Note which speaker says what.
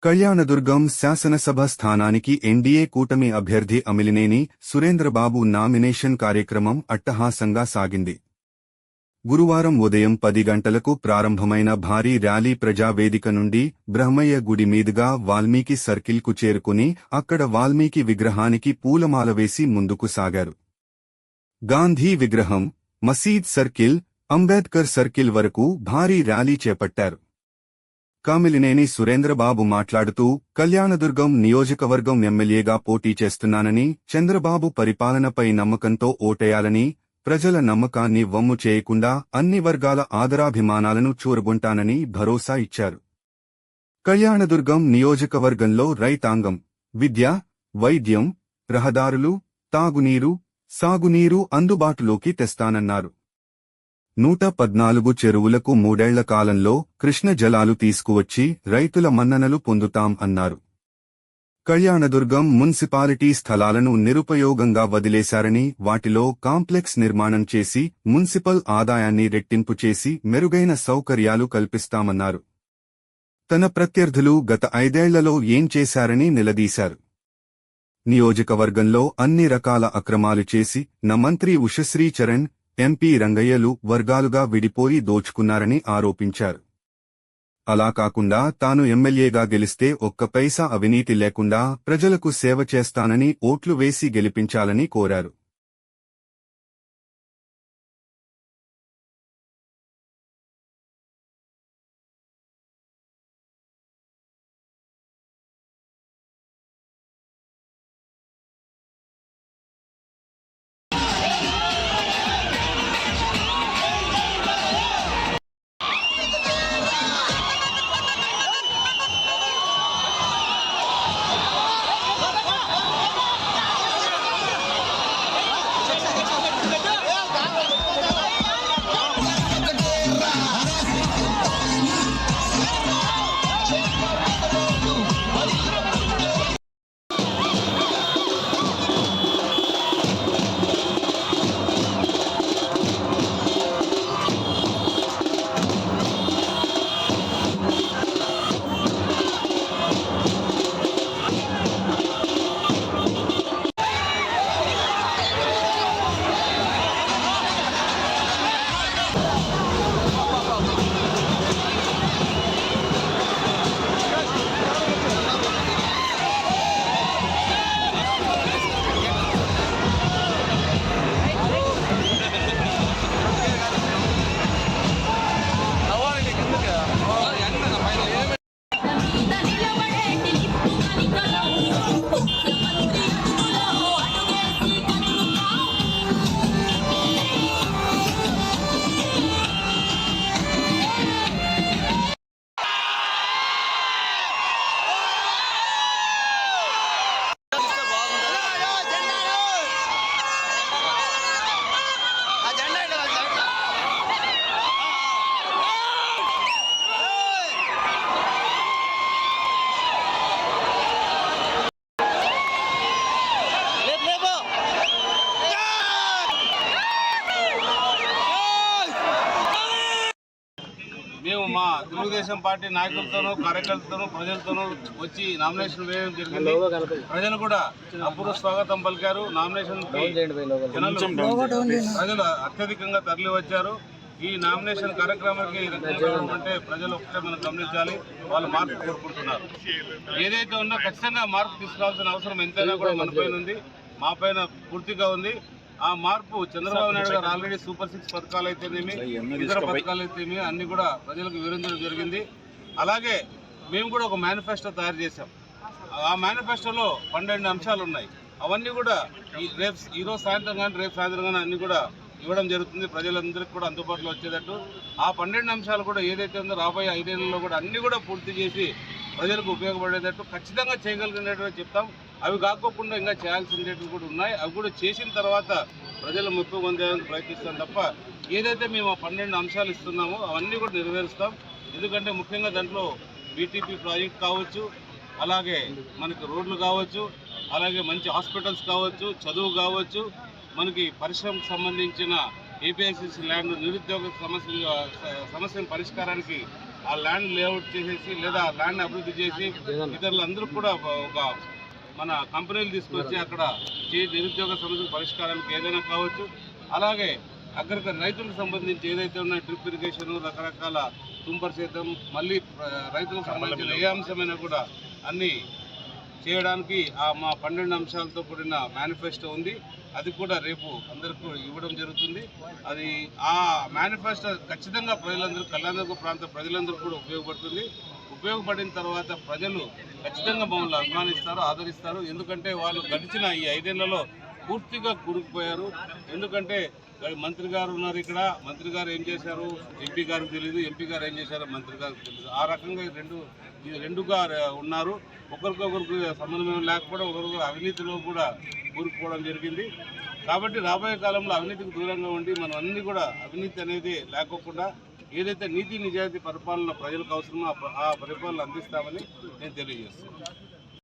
Speaker 1: కళ్యాణదుర్గం శాసనసభ స్థానానికి ఎన్డీఏ కూటమి అభ్యర్థి అమిలినేని సురేంద్రబాబు నామినేషన్ కార్యక్రమం అట్టహాసంగా సాగింది. గురువారం ఉదయం 10 గంటలకు ప్రారంభమైన భారీ ర్యాలీ ప్రజావేదిక నుండి బ్రహ్మయ్య గుడి మీదుగా వాల్మీకి సర్కిల్కు చేరుకుని అక్కడ వాల్మీకి విగ్రహానికి పూలమాల వేసి ముందుకు సాగారు. గాంధీ విగ్రహం, మసీద్ సర్కిల్, అంబేద్కర్ సర్కిల్ వరకు భారీ ర్యాలీ చేపట్టారు. కామిలినేని సురేంద్రబాబు మాట్లాడుతూ కళ్యాణదుర్గం నియోజకవర్గం ఎమ్మెల్యేగా పోటీ చేస్తున్నానని, చంద్రబాబు పరిపాలనపై నమ్మకంతో ఓటేయాలని, ప్రజల నమ్మకాన్ని వమ్ము చేయకుండా అన్ని వర్గాల ఆదరాభిమానాలను చూరగొంటానని భరోసా ఇచ్చారు. కళ్యాణదుర్గం నియోజకవర్గంలో రైతాంగం, విద్య, వైద్యం, రహదారులు, తాగునీరు, సాగునీరు అందుబాటులోకి తెస్తానన్నారు. 114 చెరువులకు 3 ఏళ్ల కాలంలో కృష్ణ జలాలు తీసుకువచ్చి రైతుల మన్ననలు పొందుతాం అన్నారు. కళ్యాణదుర్గం మున్సిపాలిటీ స్థలాలను నిరుపయోగంగా వదిలేశారని, వాటిలో కాంప్లెక్స్ నిర్మాణం చేసి మున్సిపల్ ఆదాయాన్ని రెట్టింపు చేసి మెరుగైన సౌకర్యాలు కల్పిస్తామన్నారు. తన ప్రత్యర్థులు గత 5 ఏళ్లలో ఏం చేశారని నిలదీశారు. నియోజకవర్గంలో అన్ని రకాల అక్రమాలు చేసి న మంత్రి ఉషశ్రీ చరణ్, ఎంపీ రంగయ్యలు వర్గాలుగా విడిపోయి దోచుకున్నారని ఆరోపించారు. అలా కాకుండా తాను ఎమ్మెల్యేగా గెలిస్తే ఒక్క పైసా అవినీతి లేకుండా ప్రజలకు సేవ చేస్తానని ఓట్లు వేసి గెలిపించాలని కోరారు.
Speaker 2: మేము మా తెలుగుదేశం పార్టీ నాయకులతోనూ, కార్యకర్తలతోనూ, ప్రజలతోనూ వచ్చి నామినేషన్ వేయడం జరిగింది. ప్రజలు కూడా అపూర్వ స్వాగతం పలికారు. నామినేషన్ ప్రజలు అత్యధికంగా తరలి వచ్చారు. ఈ నామినేషన్ కార్యక్రమానికి అంటే ప్రజలు ఒకటే మనం గమనించాలి, వాళ్ళు మార్పు కోరుకుంటున్నారు. ఏదైతే ఉన్నా ఖచ్చితంగా మార్పు తీసుకోవాల్సిన అవసరం ఎంతైనా కూడా మన పైన ఉంది, మా పైన పూర్తిగా ఉంది. ఆ మార్పు చంద్రబాబు నాయుడు గారు ఆల్రెడీ సూపర్ 6 పథకాలు అయితేనేమి, ఇతర పథకాలు అయితేమి అన్ని కూడా ప్రజలకు వివరించడం జరిగింది. అలాగే మేము కూడా ఒక మేనిఫెస్టో తయారు చేశాం. ఆ మేనిఫెస్టోలో 12 అంశాలు ఉన్నాయి. అవన్నీ కూడా ఈరోజు సాయంత్రం కానీ రేపు సాయంత్రం కానీ అన్ని కూడా ఇవ్వడం జరుగుతుంది, ప్రజలందరికీ కూడా అందుబాటులో వచ్చేటట్టు. ఆ 12 అంశాలు కూడా ఏదైతే ఉందో రాబోయే 5 ఏళ్లలో కూడా అన్ని కూడా పూర్తి చేసి ప్రజలకు ఉపయోగపడేటట్టు ఖచ్చితంగా చేయగలిగినట్టు చెప్తాం. అవి కాకోకుండా ఇంకా చేయాల్సినవి కూడా ఉన్నాయి. అవి కూడా చేసిన తర్వాత ప్రజలు మెప్పు పొందేందుకు ప్రయత్నిస్తాం తప్ప ఏదైతే మేము 12 అంశాలు ఇస్తున్నామో అవన్నీ కూడా నెరవేరుస్తాం. ఎందుకంటే ముఖ్యంగా దాంట్లో బీటీపీ ప్రాజెక్ట్ కావచ్చు, అలాగే మనకి రోడ్లు కావచ్చు, అలాగే మంచి హాస్పిటల్స్ కావచ్చు, చదువు కావచ్చు, మనకి పరిశ్రమకు సంబంధించిన ఏపీఐసిసి ల్యాండ్, నిరుద్యోగ సమస్యల పరిష్కారానికి ఆ ల్యాండ్ లేఅవుట్ చేసేసి లేదా ఆ ల్యాండ్ అభివృద్ధి చేసి ఇతరులందరూ కూడా ఒక మన కంపెనీలు తీసుకొచ్చి అక్కడ నిరుద్యోగ సమస్యల పరిష్కారానికి ఏదైనా కావచ్చు. అలాగే అక్కడికి రైతులకు సంబంధించి ఏదైతే ఉన్నాయో డ్రిప్ ఇరిగేషన్, రకరకాల తుంపర్ శాతం, మళ్ళీ రైతులకు సంబంధించిన ఏ అంశమైనా కూడా అన్నీ చేయడానికి మా 12 అంశాలతో కూడిన మేనిఫెస్టో ఉంది. అది కూడా రేపు అందరికీ ఇవ్వడం జరుగుతుంది. అది ఆ మేనిఫెస్టో ఖచ్చితంగా ప్రజలందరూ, కళ్యాణదుర్గ ప్రాంత ప్రజలందరూ కూడా ఉపయోగపడుతుంది. ఉపయోగపడిన తర్వాత ప్రజలు ఖచ్చితంగా మమ్మల్ని అభిమానిస్తారు, ఆదరిస్తారు. ఎందుకంటే వాళ్ళు గడిచిన ఈ 5 ఏళ్లలో పూర్తిగా కూరుకుపోయారు. ఎందుకంటే మంత్రి గారు ఉన్నారు ఇక్కడ, మంత్రి గారు ఏం చేశారు ఎంపీ గారికి తెలియదు, ఎంపీ గారు ఏం చేశారో మంత్రి గారికి తెలియదు. ఆ రకంగా రెండుగా ఉన్నారు. ఒకరికొకరికి సంబంధం లేకపోవడం, ఒకరికొకరు అవినీతిలో కూడా కూరుకుపోవడం జరిగింది. కాబట్టి రాబోయే కాలంలో అవినీతికి దూరంగా ఉండి మనం అన్ని కూడా అవినీతి అనేది లేకోకుండా ఏదైతే నీతి నిజాయితీ పరిపాలన ప్రజలకు అవసరమో ఆ పరిపాలన అందిస్తామని నేను తెలియజేస్తున్నాను.